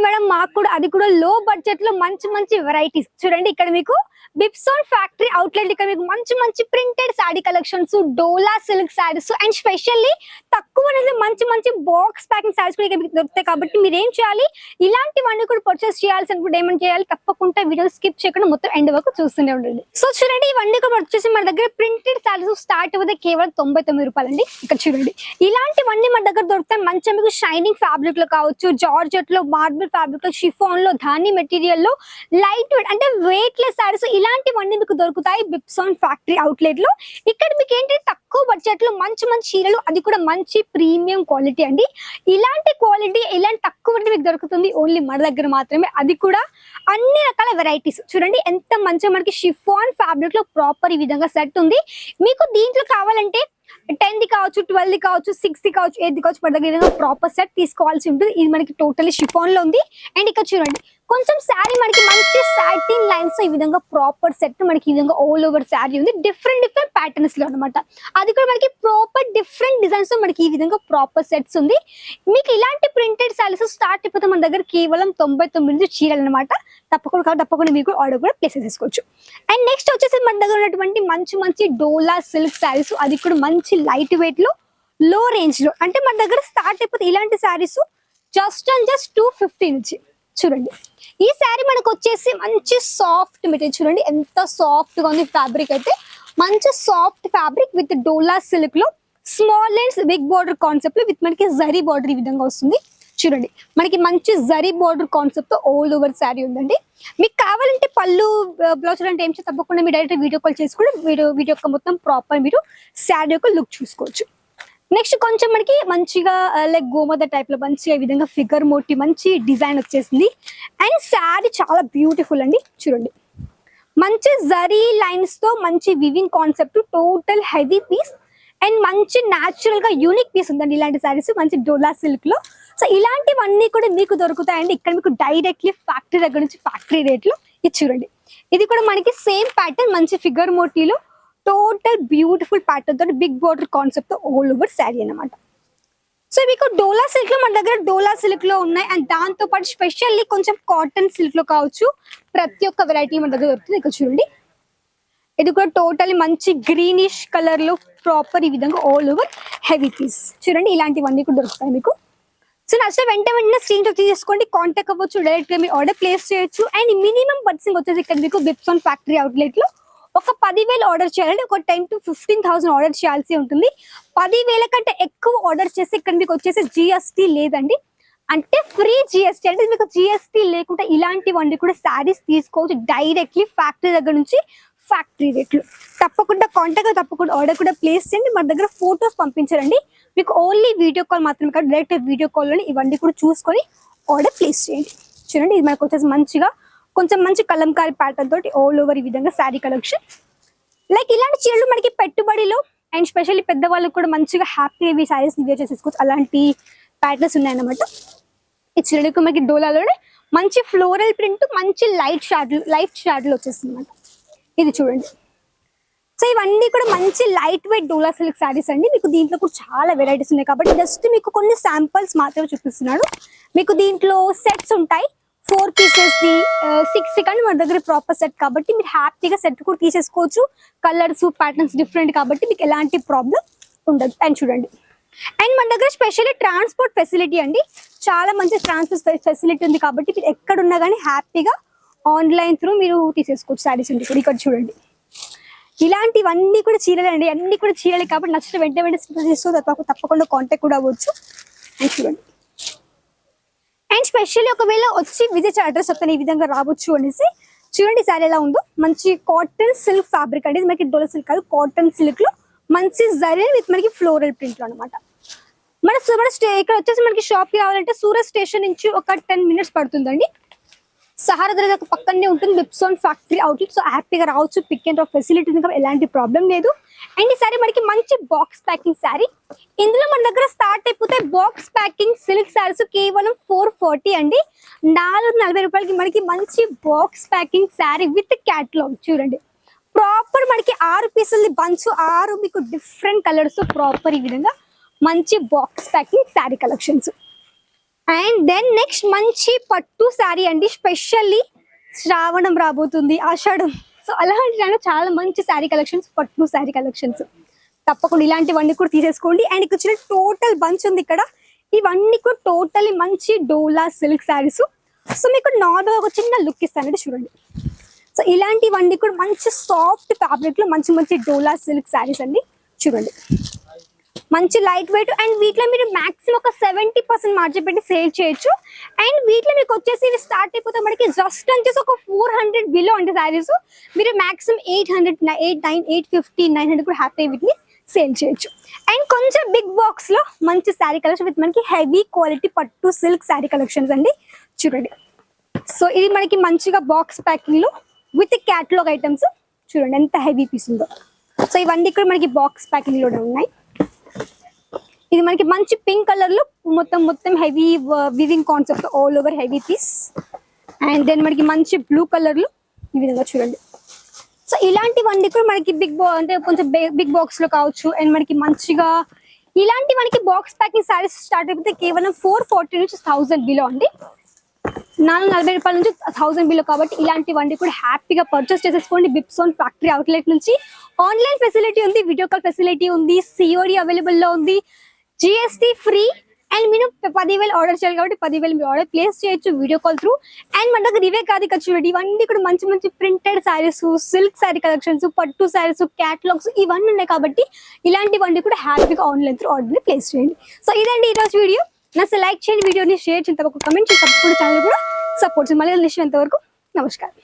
Madam మాకు కూడా అది కూడా లో బడ్జెట్ లో మంచి మంచి వెరైటీస్ చూడండి. ఇక్కడ మీకు బిప్సోన్ ఫ్యాక్టరీ అవుట్లెట్ ఇక్కడ మీకు మంచి మంచి printed sari collections, dola silk saris and specially తక్కువ అనేది మంచి మంచి బాక్స్ ప్యాకింగ్ శారీస్ కూడా ఇక్కడ మీకు దొరుకుతాయి. కాబట్టి మీరు ఏం చేయాలి, ఇలాంటివన్నీ కూడా పర్చేస్ చేయాల్సి అనుకుంటే ఏమని చేయాలి, తప్పకుండా వీడియో స్కిప్ చేయకుండా మొత్తం ఎండ్ వరకు చూస్తూనే ఉండండి. సో చూడండి, ఇవన్నీ కూడా వచ్చేసి మన దగ్గర ప్రింటెడ్ శారీస్ స్టార్ట్ అవుతే కేవలం 99 రూపాయలండి. ఇక్కడ చూడండి, ఇలాంటివన్నీ మన దగ్గర దొరుకుతాయి. మంచిగా మీకు షైనింగ్ ఫ్యాబ్రిక్ లో కావచ్చు, జార్జెట్ లో, మార్బుల్ ఫ్యాబ్రిక్ లో, షిఫాన్ లో, ధాని మెటీరియల్ లో, లైట్ వెయిట్ అంటే వెయిట్ లెస్ శారీస్ ఇలాంటివన్నీ మీకు దొరుకుతాయి బిప్సోన్ ఫ్యాక్టరీ అవుట్లెట్ లో. ఇక్కడ మీకు ఏంటి తక్కువ బడ్జెట్ లో మంచి మంచి చీరలు, అది కూడా మంచి ప్రీమియం క్వాలిటీ అండి. ఇలాంటి క్వాలిటీ ఇలాంటి తక్కువ మీకు దొరుకుతుంది ఓన్లీ మన దగ్గర మాత్రమే, అది కూడా అన్ని రకాల వెరైటీస్. చూడండి ఎంత మంచిగా మనకి షిఫాన్ ఫ్యాబ్రిక్ లో ప్రాపర్ ఈ విధంగా సెట్ ఉంది. మీకు దీంట్లో కావాలంటే 10ది కావచ్చు, 12ది కావచ్చు, 6ది కావచ్చు, 8ది కావచ్చు, మన దగ్గర ప్రాపర్ సెట్ తీసుకోవాల్సి ఉంటుంది. ఇది మనకి టోటల్లీ షిఫాన్ లో ఉంది. అండ్ ఇక్కడ చూడండి కొంచెం శారీ మనకి మంచి సాటిన్ లైన్స్ ఈ విధంగా ప్రాపర్ సెట్ మనకి ఈ విధంగా ఆల్ ఓవర్ శారీ ఉంది. డిఫరెంట్ డిఫరెంట్ ప్యాటర్న్స్ లో అనమాట. అది కూడా మనకి ప్రాపర్ డిఫరెంట్ డిజైన్స్ తో మనకి ఈ విధంగా ప్రాపర్ సెట్స్ ఉంది. మీకు ఇలాంటి ప్రింటెడ్ శారీస్ స్టార్ట్ అయిపోతే మన దగ్గర కేవలం 99 చీరలు అనమాట. తప్పకుండా మీకు ఆర్డర్ కూడా ప్లేస్ చేసుకోవచ్చు. అండ్ నెక్స్ట్ వచ్చేసి మన దగ్గర ఉన్నటువంటి మంచి మంచి డోలా సిల్క్ శారీస్, అది కూడా మంచి లైట్ వెయిట్ లో, లో రేంజ్ లో. అంటే మన దగ్గర స్టార్ట్ అయిపోతే ఇలాంటి శారీస్ జస్ట్ 250 నుంచి. చూడండి ఈ శారీ మనకు వచ్చేసి మంచి సాఫ్ట్ మెటీరియల్, చూడండి ఎంత సాఫ్ట్ గా ఉంది ఫ్యాబ్రిక్ అయితే. మంచి soft fabric with dola silk లో small lines big border concept లో విత్ మనకి జరీ బార్డర్ ఈ విధంగా వస్తుంది. చూడండి మనకి మంచి జరీ బార్డర్ కాన్సెప్ట్ తో ఆల్ ఓవర్ శారీ ఉందండి. మీకు కావాలంటే పళ్ళు బ్లౌజ్ అంటే ఏం తప్పకుండా మీరు డైరెక్ట్ వీడియో కాల్ చేసి కూడా వీడియో యొక్క మొత్తం ప్రాపర్ మీరు శారీ యొక్క లుక్ చూసుకోవచ్చు. నెక్స్ట్ కొంచెం మనకి మంచిగా లైక్ గోమద టైప్ లో మంచిగా ఈ విధంగా ఫిగర్ మోటి మంచి డిజైన్ వచ్చేసింది. అండ్ శారీ చాలా బ్యూటిఫుల్ అండి. చూడండి మంచి జరీ లైన్స్ తో మంచి weaving concept, total heavy piece and మంచి న్యాచురల్ గా యూనిక్ పీస్ ఉందండి ఇలాంటి శారీస్ మంచి డోలా సిల్క్ లో. సో ఇలాంటివన్నీ కూడా మీకు దొరుకుతాయండి ఇక్కడ మీకు డైరెక్ట్లీ ఫ్యాక్టరీ దగ్గర నుంచి ఫ్యాక్టరీ రేట్ లో. ఇది చూడండి, ఇది కూడా మనకి సేమ్ ప్యాటర్న్ మంచి ఫిగర్ మోటీలో టోటల్ బ్యూటిఫుల్ ప్యాటర్న్ తోటి బిగ్ బోర్డర్ కాన్సెప్ట్ తో ఆల్ ఓవర్ శారీ అన్నమాట. సో మీకు డోలా సిల్క్ లో మన దగ్గర డోలా సిల్క్ లో ఉన్నాయి. అండ్ దాంతో పాటు స్పెషల్లీ కొంచెం కాటన్ సిల్క్ లో కావచ్చు, ప్రతి ఒక్క వెరైటీ మన దగ్గర దొరుకుతుంది. ఇక్కడ చూడండి, ఇది కూడా టోటల్ మంచి గ్రీనిష్ కలర్ లో ప్రాపర్ ఈ విధంగా ఆల్ ఓవర్ హెవీ పీస్. చూడండి ఇలాంటివన్నీ కూడా దొరుకుతాయి మీకు. సో నచ్చితే వెంటనే స్క్రీన్ షాట్ తీసుకోండి, కాంటాక్ట్ అవ్వచ్చు, డైరెక్ట్ గా మీరు ఆర్డర్ ప్లేస్ చేయొచ్చు. అండ్ మినిమం పర్చేసింగ్ వచ్చేసి ఇక్కడ మీకు బిప్సోన్ ఫ్యాక్టరీ అవుట్లెట్ లో ఒక 10,000 ఆర్డర్ చేయాలంటే ఒక 10,000 to 15,000 ఆర్డర్ చేయాల్సి ఉంటుంది. 10,000 కంటే ఎక్కువ ఆర్డర్ చేస్తే ఇక్కడ మీకు వచ్చేసి జిఎస్టీ లేదండి, అంటే ఫ్రీ జిఎస్టీ. అంటే మీకు జిఎస్టీ లేకుండా ఇలాంటివన్నీ కూడా శారీస్ తీసుకోవచ్చు డైరెక్ట్లీ ఫ్యాక్టరీ దగ్గర నుంచి ఫ్యాక్టరీ రేట్లు. తప్పకుండా కాంటాక్ట్, తప్పకుండా ఆర్డర్ కూడా ప్లేస్ చేయండి. మన దగ్గర ఫొటోస్ పంపించారండి, మీకు ఓన్లీ వీడియో కాల్ మాత్రమే కాదు, డైరెక్ట్ వీడియో కాల్లోనే ఇవన్నీ కూడా చూసుకొని ఆర్డర్ ప్లేస్ చేయండి. చూడండి ఇది మనకు వచ్చేసి మంచిగా కొంచెం మంచి కలంకారీ ప్యాటర్న్ తోటి ఆల్ ఓవర్ ఈ విధంగా శారీ కలెక్షన్. లైక్ ఇలాంటి చీరలు మనకి పెట్టుబడిలో అండ్ స్పెషల్లీ పెద్దవాళ్ళకి కూడా మంచిగా హ్యాపీ శారీస్ వేర్ చేసేసుకోవచ్చు. అలాంటి ప్యాటర్న్స్ ఉన్నాయన్నమాట. ఈ చీరలకు మనకి డోలాలోనే మంచి ఫ్లోరల్ ప్రింట్, మంచి లైట్ షాడ్లు వచ్చేస్తుంది అనమాట. ఇది చూడండి, సో ఇవన్నీ కూడా మంచి లైట్ వెయిట్ డోలా సిల్క్ శారీస్ అండి. మీకు దీంట్లో కూడా చాలా వెరైటీస్ ఉన్నాయి కాబట్టి జస్ట్ మీకు కొన్ని శాంపుల్స్ మాత్రమే చూపిస్తున్నాడు. మీకు దీంట్లో సెట్స్ ఉంటాయి, 4 pieces ది 6 కానీ మన దగ్గర ప్రాపర్ సెట్ కాబట్టి మీరు హ్యాపీగా సెట్ కూడా తీసేసుకోవచ్చు. కలర్స్ ప్యాటర్న్స్ డిఫరెంట్ కాబట్టి మీకు ఎలాంటి ప్రాబ్లం ఉండదు. అండ్ చూడండి, అండ్ మన దగ్గర స్పెషల్లీ ట్రాన్స్పోర్ట్ ఫెసిలిటీ అండి, చాలా మంచి ట్రాన్స్పోర్ట్ ఫెసిలిటీ ఉంది కాబట్టి మీరు ఎక్కడున్నా కానీ హ్యాపీగా ఆన్లైన్ త్రూ మీరు తీసేసుకోవచ్చు శారీస్ ఉంది. ఇక్కడ చూడండి ఇలాంటివన్నీ కూడా చీరలే అండి, అన్ని కూడా చీరలే కాబట్టి నచ్చిన వెంటనే తప్పకుండా కాంటాక్ట్ కూడా అవ్వచ్చు. అండ్ చూడండి, అండ్ స్పెషల్లీ ఒకవేళ వచ్చి విజిట్ అడ్రస్ చెప్తాను ఈ విధంగా రావచ్చు అనేసి. చూడండి శారీ ఎలా ఉందో, మంచి కాటన్ సిల్క్ ఫ్యాబ్రిక్ అండి. ఇది మనకి డోలా సిల్క్ కాదు, కాటన్ సిల్క్ లో మంచి జరీ విత్ మనకి ఫ్లోరల్ ప్రింట్ లో అనమాట. మన ఇక్కడ వచ్చేసి మనకి షాప్ కి రావాలంటే సూరత్ స్టేషన్ నుంచి ఒక 10 minutes పడుతుందండి. సహారా దగ్గర పక్కనే ఉంటుంది బిప్సోన్ ఫ్యాక్టరీ అవుట్లెట్. సో హ్యాపీగా రావచ్చు, పిక్ అండ్ డ్రాప్ ఫెసిలిటీ ఉంది, ఎలాంటి ప్రాబ్లం లేదు. అండ్ ఈ సారీ మనకి మంచి బాక్స్ ప్యాకింగ్ శారీ. ఇందులో మన దగ్గర స్టార్ట్ అయిపోతే బాక్స్ ప్యాకింగ్ సిల్క్ శారీస్ కేవలం 440 అండి. 440 రూపాయలకి మనకి మంచి box packing sari with catalogue. చూడండి ప్రాపర్ మనకి 6 పీసులు బంచ్, 6 మీకు డిఫరెంట్ కలర్స్ ప్రాపర్ ఈ విధంగా మంచి box packing sari collections. And then next మంచి పట్టు శారీ అండి, స్పెషల్లీ శ్రావణం రాబోతుంది, ఆషాఢం, సో అలాంటి దాంట్లో చాలా మంచి శారీ కలెక్షన్స్, పట్టు శారీ కలెక్షన్స్. తప్పకుండా ఇలాంటివన్నీ కూడా తీసేసుకోండి. అండ్ ఇక్కడ వచ్చిన టోటల్ బంచ్ ఉంది ఇక్కడ, ఇవన్నీ కూడా టోటల్లీ మంచి డోలా సిల్క్ శారీస్. సో మీకు నార్మల్ ఒక చిన్న లుక్ ఇస్తానండి, చూడండి. సో ఇలాంటివన్నీ కూడా మంచి సాఫ్ట్ ఫ్యాబ్రిక్ లో మంచి మంచి డోలా సిల్క్ శారీస్ అండి, చూడండి. మంచి లైట్ వెయిట్. అండ్ వీటిలో మీరు మాక్సిమం ఒక 70% మార్జిన్ పెట్టి సేల్ చేయొచ్చు. అండ్ వీటిలో మీకు వచ్చేసి ఇవి స్టార్ట్ అయిపోతే మనకి జస్ట్ వచ్చేసి ఒక 400 బిలో అంటే శారీస్ మీరు మాక్సిమం 800, 850, 900 కూడా హ్యాపీ వీటిని సేల్ చేయొచ్చు. అండ్ కొంచెం బిగ్ బాక్స్ లో మంచి శారీ కలెక్షన్ విత్ మనకి హెవీ క్వాలిటీ పట్టు సిల్క్ శారీ కలెక్షన్స్ అండి, చూడండి. సో ఇది మనకి మంచిగా బాక్స్ ప్యాకింగ్ లో విత్ క్యాటలాగ్ ఐటమ్స్, చూడండి ఎంత హెవీ పీస్ ఉందో. సో ఇవన్నీ కూడా మనకి బాక్స్ ప్యాకింగ్ లో ఉన్నాయి. ఇది మనకి మంచి పింక్ కలర్ లో మొత్తం heavy weaving concept all over heavy piece. And then మనకి మంచి బ్లూ కలర్ లో ఈ విధంగా చూడండి. సో ఇలాంటివన్నీ కూడా మనకి అంటే కొంచెం బిగ్ బాక్స్ లో కావచ్చు. అండ్ మనకి మంచిగా ఇలాంటి మనకి బాక్స్ ప్యాకింగ్ సారీస్ స్టార్ట్ అయిపోతే కేవలం 440 నుంచి 1000 బిలో అండి, 440 రూపాయల నుంచి 1000 బిలో. కాబట్టి ఇలాంటివన్నీ కూడా హ్యాపీగా పర్చేస్ చేసేసుకోండి బిప్సోన్ ఫ్యాక్టరీ అవుట్లెట్ నుంచి. ఆన్లైన్ ఫెసిలిటీ ఉంది, వీడియో కాల్ ఫెసిలిటీ ఉంది, సిఓడి అవైలబుల్ లో ఉంది, జిఎస్టీ ఫ్రీ. అండ్ మీరు 10,000 ఆర్డర్ చేయాలి కాబట్టి 10,000 మీరు ఆర్డర్ ప్లేస్ చేయొచ్చు వీడియో కాల్ త్రూ. అండ్ మన దగ్గర ఇవే కాదు ఇక్కడ చూడండి, ఇవన్నీ కూడా మంచి మంచి printed saris, silk sari collections, పట్టు శారీస్, క్యాటలాగ్స్ ఇవన్నీ ఉన్నాయి. కాబట్టి ఇలాంటివన్నీ కూడా హ్యాపీగా ఆన్లైన్ త్రూ ఆర్డర్ ప్లేస్ చేయండి. సో ఇదండి ఈరోజు వీడియో. నన్ను లైక్ చేయండి, వీడియోని షేర్ చేయండి, ఒక కమెంట్ చేసి తప్పకుండా ఛానల్ కూడా సపోర్ట్ చేయండి. మళ్ళీ నెక్స్ట్ ఎంతవరకు నమస్కారం.